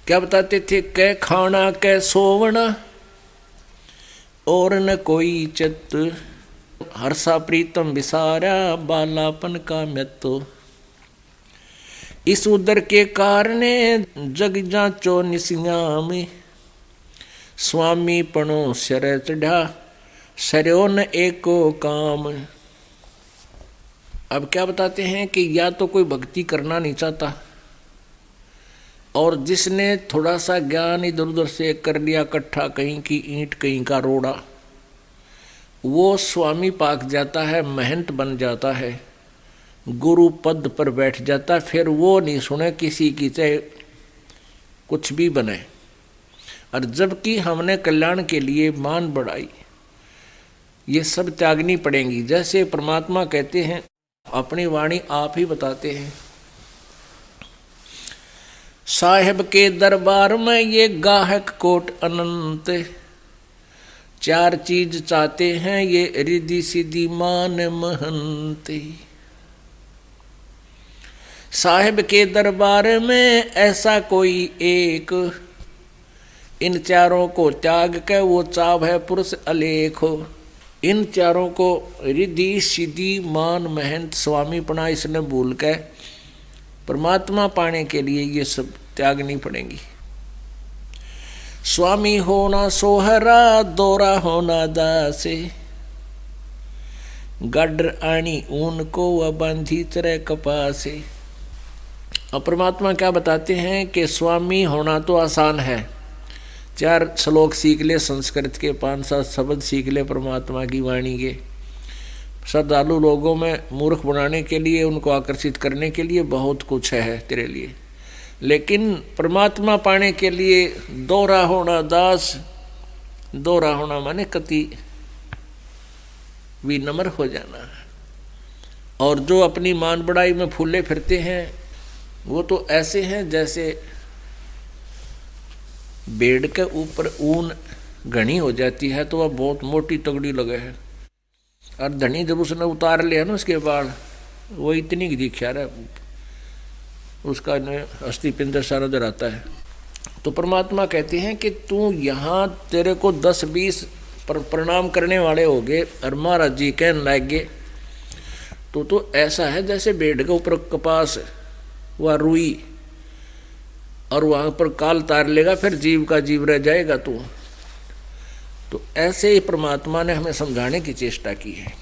क्या बताते थे? कै खाना कै सोवना और न कोई चित, हर्षा प्रीतम विसारा बालापन का मृत्यु। इस उदर के कारणे जग जांचो निसियाम, स्वामी पणो सर चढ़ा सरयो न एको काम। अब क्या बताते हैं कि या तो कोई भक्ति करना नहीं चाहता, और जिसने थोड़ा सा ज्ञान इधर उधर से कर लिया इकट्ठा, कहीं की ईंट कहीं का रोड़ा, वो स्वामी पाक जाता है, महंत बन जाता है, गुरु पद पर बैठ जाता है। फिर वो नहीं सुने किसी की, चाहे कुछ भी बने। और जबकि हमने कल्याण के लिए मान बढ़ाई, ये सब त्यागनी पड़ेंगी। जैसे परमात्मा कहते हैं, अपनी वाणी आप ही बताते हैं, साहेब के दरबार में ये गाहक कोट अनंत, चार चीज चाहते हैं ये रिद्धि सिद्धि मान महंत। साहेब के दरबार में ऐसा कोई एक, इन चारों को त्याग के वो चाव है पुरुष अलेख। इन चारों को रिद्धि सिद्धि मान महंत स्वामीपना इसने भूल के परमात्मा पाने के लिए ये सब त्यागनी पड़ेंगी। स्वामी होना सोहरा दोरा होना दासे, गड्र आनी ऊन को व बांधी तरह कपासे। अब परमात्मा क्या बताते हैं कि स्वामी होना तो आसान है, 4 श्लोक सीख ले संस्कृत के, 5-7 शब्द सीख ले परमात्मा की वाणी के। श्रद्धालु लोगों में मूर्ख बनाने के लिए, उनको आकर्षित करने के लिए बहुत कुछ है तेरे लिए, लेकिन परमात्मा पाने के लिए दोहरा होना दास। दोहरा होना माने कति विनम्र हो जाना। और जो अपनी मान बढ़ाई में फूले फिरते हैं, वो तो ऐसे हैं जैसे बेड़ के ऊपर ऊन घनी हो जाती है तो वह बहुत मोटी तगड़ी लगे है, और धनी जब उसने उतार लिया ना उसके बाद, वो इतनी की दिखा रहा है, उसका अस्थि पिंजर सारा उधर आता है। तो परमात्मा कहते हैं कि तू यहाँ, तेरे को 10-20 प्रणाम करने वाले हो गए और महाराज जी कहने लगे, तो ऐसा है जैसे बेड़ के ऊपर कपास व रुई, और वहाँ पर काल तार लेगा, फिर जीव का जीव रह जाएगा तू। तो ऐसे ही परमात्मा ने हमें समझाने की चेष्टा की है।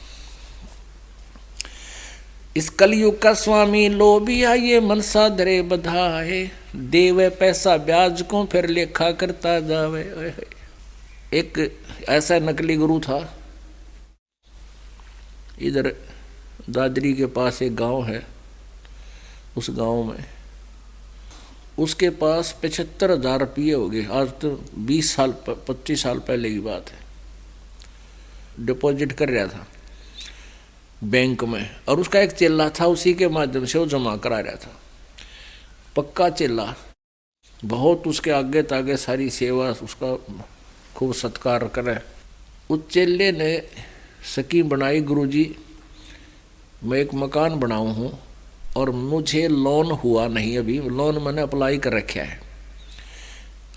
इस कलयुग का स्वामी लोभिया ये मनसा धरे बधाए, देवे पैसा ब्याज को फिर लेखा करता जावे। एक ऐसा नकली गुरु था, इधर दादरी के पास एक गांव है, उस गांव में उसके पास 75,000 रुपये हो गए। आज तो 25 साल पहले की बात है। डिपॉजिट कर रहा था बैंक में, और उसका एक चेला था, उसी के माध्यम से वो जमा करा रहा था। पक्का चेला, बहुत उसके आगे तागे सारी सेवा, उसका खूब सत्कार करे। उस चेले ने स्कीम बनाई, गुरुजी मैं एक मकान बनाऊं हूँ और मुझे लोन हुआ नहीं, अभी लोन मैंने अप्लाई कर रखा है,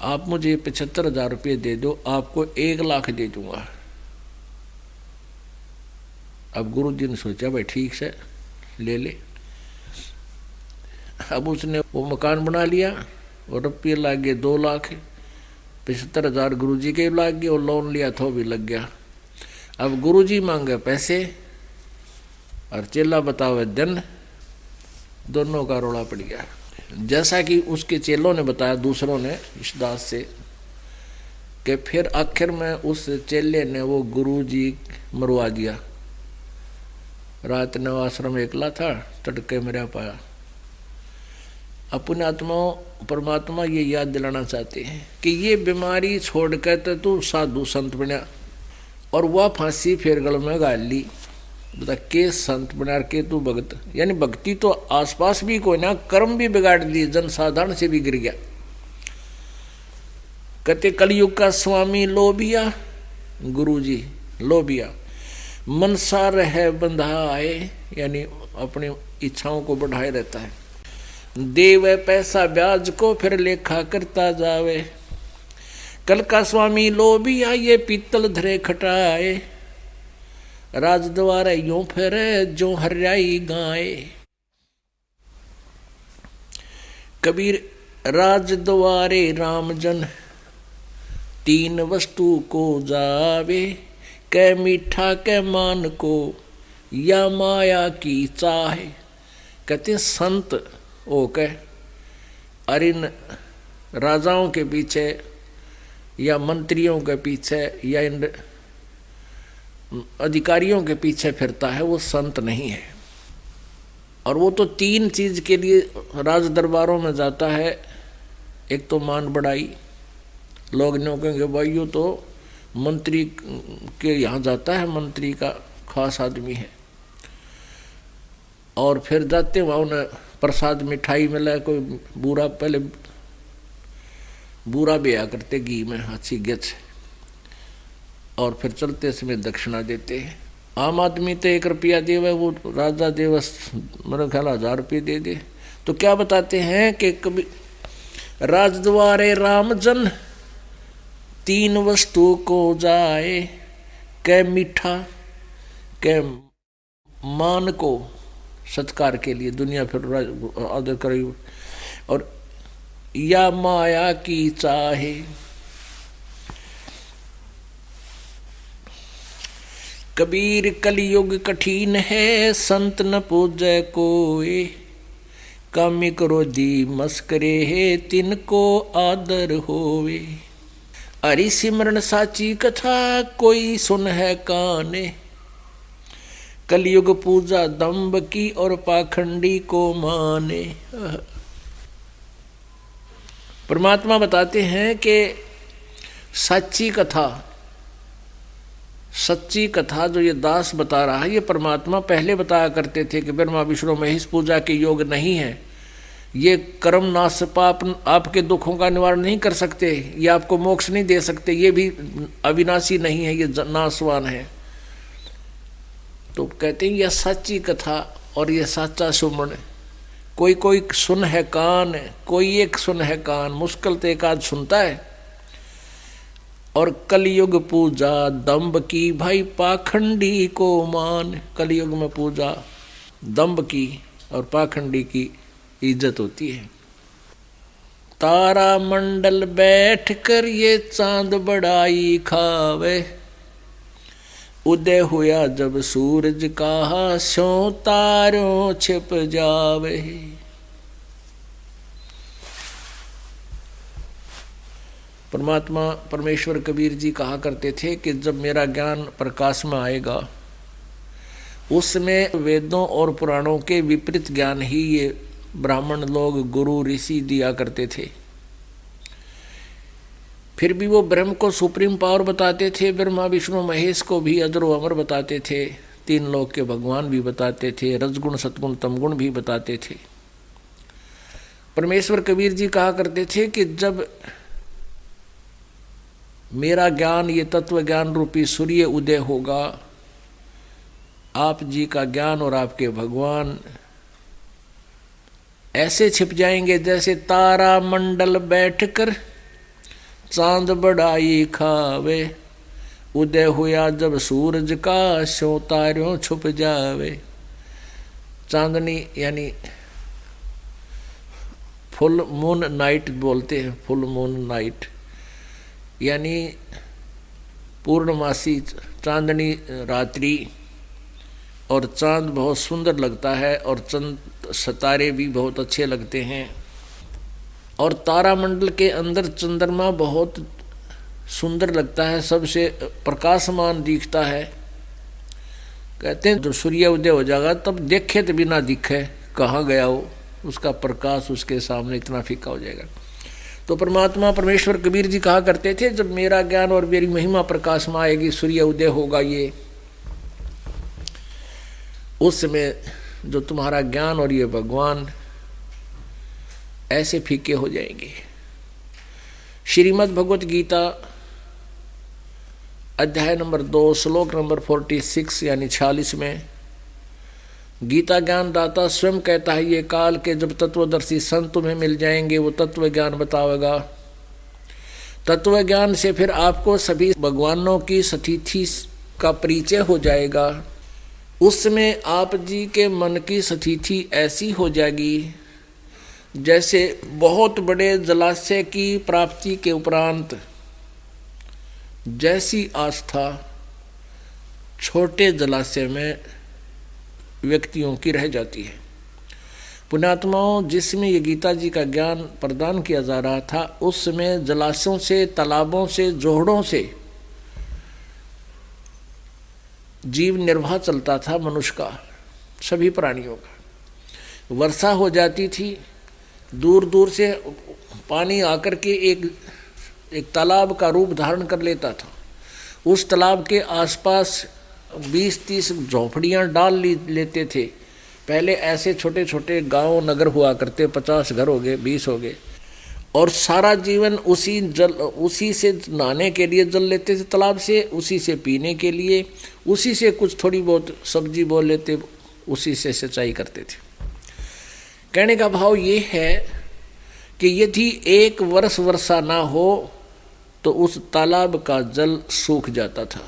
आप मुझे 75,000 रुपये दे दो, आपको 1 लाख दे दूंगा। अब गुरु जी ने सोचा भाई ठीक से ले ले। अब उसने वो मकान बना लिया और रुपये लाग गए 2 लाख, 75,000 गुरु जी के लाग गए, और लोन लिया था वो भी लग गया। अब गुरु जी मांगे पैसे और चेला बतावे दिन, दोनों का रोड़ा पड़ गया। जैसा कि उसके चेलों ने बताया, दूसरों ने इस दास से, कि फिर आखिर में उस चेले ने वो गुरु जी मरवा दिया। रात ने आश्रम एकला था, तड़के मेरा पाया। अपने आत्माओं, परमात्मा ये याद दिलाना चाहते हैं कि ये बीमारी छोड़ कर तो तू साधु संत बना, और वह फांसी फिर गल में गाल ली। बता के संत बना के तू भगत, यानी भक्ति तो आसपास भी कोई ना, कर्म भी बिगाड़ दी, जन साधारण से भी गिर गया। कहते कलयुग का स्वामी लोभिया, गुरुजी लोभिया, मनसा रहे बंधाए, यानी अपनी इच्छाओं को बढ़ाए रहता है। देवे पैसा ब्याज को फिर लेखा करता जावे। कल का स्वामी लोभी आइए पीतल धरे खटाए, राज द्वारे यूं फिरे जो हरियाई गाए। कबीर राज द्वारे राम जन तीन वस्तु को जावे, कै मीठा कै मान को या माया की चाहे। कहते संत ओ कह और इन राजाओं के पीछे या मंत्रियों के पीछे या इन अधिकारियों के पीछे फिरता है वो संत नहीं है। और वो तो तीन चीज के लिए राज दरबारों में जाता है। एक तो मान बढ़ाई, लोग न्यों कहेंगे भाई यो तो मंत्री के यहाँ जाता है, मंत्री का खास आदमी है। और फिर जाते वहाँ उन्हें प्रसाद मिठाई मिला, कोई बूरा, पहले बूरा बेया करते घी में अच्छी गच, और फिर चलते समय दक्षिणा देते हैं। आम आदमी तो 1 रुपया देवे, वो राजा देवस मेरे ख्याल 1000 रुपये दे दे। तो क्या बताते हैं कि कभी राजद्वारे राम जन तीन वस्तु को जाए, कै मीठा कै मान को सत्कार के लिए दुनिया फिर आदर करे, और या माया की चाहे। कबीर कलयुग कठिन है संत न पूजै कोई, कामी क्रोधी मस्करे है तिनको आदर होवे। हरि सिमरन साची कथा कोई सुन है काने, कलयुग पूजा दंभ की और पाखंडी को माने। परमात्मा बताते हैं कि सच्ची कथा, सच्ची कथा जो ये दास बता रहा है, ये परमात्मा पहले बताया करते थे कि ब्रह्मा विष्णु महेश पूजा के योग नहीं है। ये कर्म नाश पाप आपके दुखों का निवारण नहीं कर सकते, ये आपको मोक्ष नहीं दे सकते, ये भी अविनाशी नहीं है, ये नाशवान है। तो कहते हैं यह सच्ची कथा और यह सच्चा सुमन, कोई कोई सुन है कान, कोई एक सुन है कान, मुश्किल तो एक आध सुनता है। और कलयुग पूजा दंभ की भाई पाखंडी को मान। कलयुग में पूजा दंभ की और पाखंडी की इज्जत होती है। तारा मंडल बैठ कर ये चांद बड़ाई खावे, उदय हुआ जब सूरज का स्यों तारों छिप जावे। परमात्मा परमेश्वर कबीर जी कहा करते थे कि जब मेरा ज्ञान प्रकाश में आएगा, उसमें वेदों और पुराणों के विपरीत ज्ञान ही ये ब्राह्मण लोग गुरु ऋषि दिया करते थे। फिर भी वो ब्रह्म को सुप्रीम पावर बताते थे, ब्रह्मा विष्णु महेश को भी अजरो अमर बताते थे, 3 लोक के भगवान भी बताते थे, रजगुण सतगुण तमगुण भी बताते थे। परमेश्वर कबीर जी कहा करते थे कि जब मेरा ज्ञान, ये तत्व ज्ञान रूपी सूर्य उदय होगा, आप जी का ज्ञान और आपके भगवान ऐसे छिप जाएंगे जैसे तारा मंडल बैठकर चांद बड़ाई खावे, उदय हुआ जब सूरज का स्यों तारों छुप जावे। चांदनी यानी फुल मून नाइट बोलते हैं, फुल मून नाइट यानी पूर्णमासी चांदनी रात्रि, और चांद बहुत सुंदर लगता है और चंद सितारे भी बहुत अच्छे लगते हैं। और तारामंडल के अंदर चंद्रमा बहुत सुंदर लगता है, सबसे प्रकाशमान दिखता है। कहते हैं जब सूर्य उदय हो जाएगा तब देखे तो बिना दिखे कहाँ गया हो, उसका प्रकाश उसके सामने इतना फीका हो जाएगा। तो परमात्मा परमेश्वर कबीर जी कहा करते थे जब मेरा ज्ञान और मेरी महिमा प्रकाश में आएगी, सूर्य उदय होगा, ये उस समय जो तुम्हारा ज्ञान और ये भगवान ऐसे फीके हो जाएंगे। श्रीमद् भगवत गीता अध्याय नंबर 2 श्लोक नंबर 46 यानी 46 में गीता ज्ञान दाता स्वयं कहता है ये काल के जब तत्वदर्शी संत तुम्हें मिल जाएंगे वो तत्व ज्ञान बतावेगा। तत्व ज्ञान से फिर आपको सभी भगवानों की स्थिति का परिचय हो जाएगा। उसमें आप जी के मन की स्थिति ऐसी हो जाएगी जैसे बहुत बड़े जलाशय की प्राप्ति के उपरांत जैसी आस्था छोटे जलाशय में व्यक्तियों की रह जाती है। पुण्यात्माओं, जिसमें ये गीता जी का ज्ञान प्रदान किया जा रहा था उसमें जलाशयों से, तालाबों से, जोहड़ों से जीव निर्वाह चलता था मनुष्य का, सभी प्राणियों का। वर्षा हो जाती थी, दूर दूर से पानी आकर के एक तालाब का रूप धारण कर लेता था। उस तालाब के आसपास 20-30 झोपड़ियाँ डाल लेते थे। पहले ऐसे छोटे छोटे गांव नगर हुआ करते, 50 घर हो गए, 20 हो गए, और सारा जीवन उसी से नहाने के लिए जल लेते थे तालाब से, उसी से पीने के लिए, उसी से कुछ थोड़ी बहुत सब्जी बो लेते, उसी से सिंचाई करते थे। कहने का भाव ये है कि यदि 1 वर्ष वर्षा ना हो तो उस तालाब का जल सूख जाता था,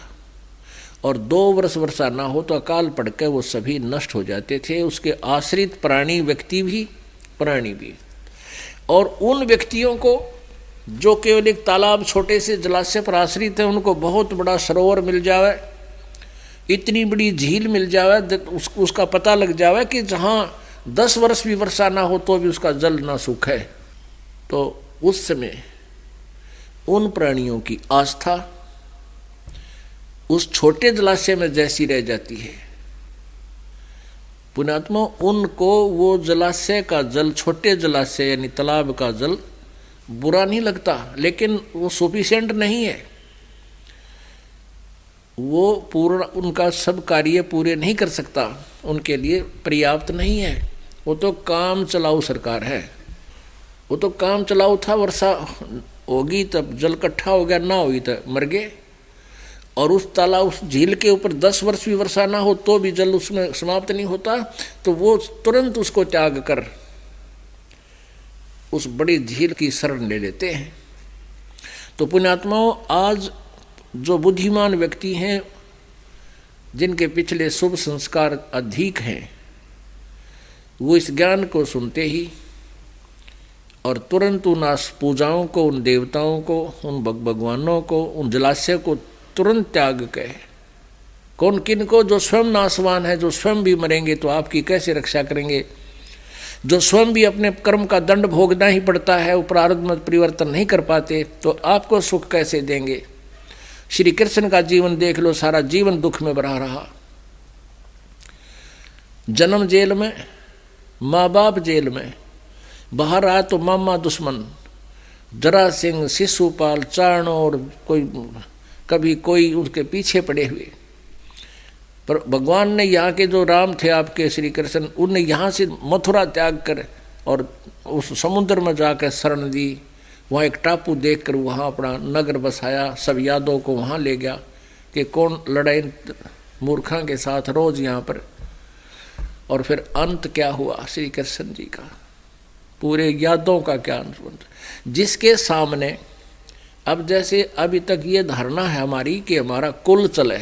और 2 वर्ष वर्षा ना हो तो अकाल पड़कर वो सभी नष्ट हो जाते थे, उसके आश्रित प्राणी, व्यक्ति भी, प्राणी भी। और उन व्यक्तियों को जो केवल एक तालाब, छोटे से जलाशय पर आश्रित है, उनको बहुत बड़ा सरोवर मिल जावे, इतनी बड़ी झील मिल जावे, उसका पता लग जावे कि जहाँ 10 वर्ष भी वर्षा ना हो तो भी उसका जल ना सूखे, तो उस समय उन प्राणियों की आस्था उस छोटे जलाशय में जैसी रह जाती है। पुण्यात्मा, उनको वो जलाशय का जल, छोटे जलाशय यानी तालाब का जल बुरा नहीं लगता, लेकिन वो सफिशिएंट नहीं है, वो पूर्ण उनका सब कार्य पूरे नहीं कर सकता, उनके लिए पर्याप्त नहीं है। वो तो काम चलाऊ सरकार है, वो तो काम चलाऊ था। वर्षा होगी तब जल इकट्ठा हो गया, ना हुई तो मर गए। और उस तालाब, उस झील के ऊपर 10 वर्ष भी वर्षा ना हो तो भी जल उसमें समाप्त नहीं होता, तो वो तुरंत उसको त्याग कर उस बड़ी झील की शरण ले लेते हैं। तो पुण्यात्माओं, आज जो बुद्धिमान व्यक्ति हैं, जिनके पिछले शुभ संस्कार अधिक हैं, वो इस ज्ञान को सुनते ही और तुरंत उन पूजाओं को, उन देवताओं को, उन भगवानों को, उन जलाशय को तुरंत त्याग के, कौन किन को, जो स्वयं नाशवान है, जो स्वयं भी मरेंगे तो आपकी कैसे रक्षा करेंगे, जो स्वयं भी अपने कर्म का दंड भोगना ही पड़ता है, वो प्रारब्ध में परिवर्तन नहीं कर पाते, तो आपको सुख कैसे देंगे। श्री कृष्ण का जीवन देख लो, सारा जीवन दुख में भरा रहा। जन्म जेल में, माँ बाप जेल में, बाहर आया तो मामा दुश्मन, जरासिंह, शिशुपाल, चाणोर, कोई कभी कोई उसके पीछे पड़े हुए। पर भगवान ने यहाँ के जो राम थे आपके श्री कृष्ण, उनने यहाँ से मथुरा त्याग कर और उस समुद्र में जाकर शरण दी। वहाँ एक टापू देखकर वहाँ अपना नगर बसाया, सब यादों को वहाँ ले गया कि कौन लड़ाई मूर्खा के साथ रोज यहाँ पर। और फिर अंत क्या हुआ श्री कृष्ण जी का, पूरे यादों का क्या अंत, जिसके सामने अब जैसे अभी तक ये धारणा है हमारी कि हमारा कुल चले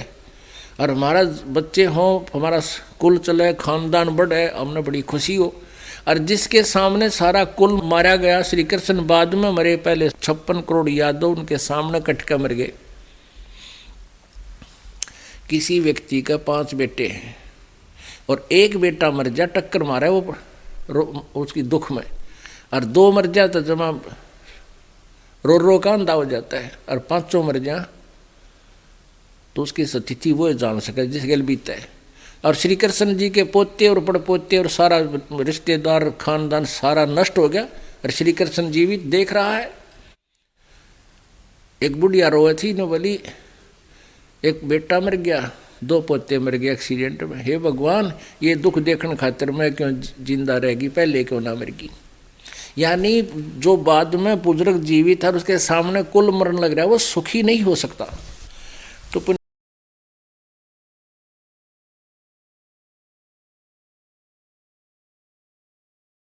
और हमारा बच्चे हों, हमारा कुल चले, खानदान बढ़े, हमने बड़ी खुशी हो, और जिसके सामने सारा कुल मारा गया, श्री कृष्ण बाद में मरे, पहले 56 करोड़ यादव उनके सामने कट के मर गए। किसी व्यक्ति का 5 बेटे हैं और एक बेटा मर जा, टक्कर मारा है वो उसकी दुख में, और 2 मर जा तो जमा रो का अंधा हो जाता है, और 5 मर जा तो उसकी स्थिति वो जान सके जिस गल बीता है। और श्री कृष्ण जी के पोते और पड़पोते और सारा रिश्तेदार, खानदान सारा नष्ट हो गया, और श्री कृष्ण जी भी देख रहा है। एक बुढ़िया रोए थी न, बोली एक बेटा मर गया, 2 पोते मर गए एक्सीडेंट में, हे भगवान ये दुख देखने खातिर मैं क्यों जिंदा रहेगी, पहले क्यों ना मरगी। यानी जो बाद में बुजुर्ग जीवित है उसके सामने कुल मरण लग रहा है, वो सुखी नहीं हो सकता। तो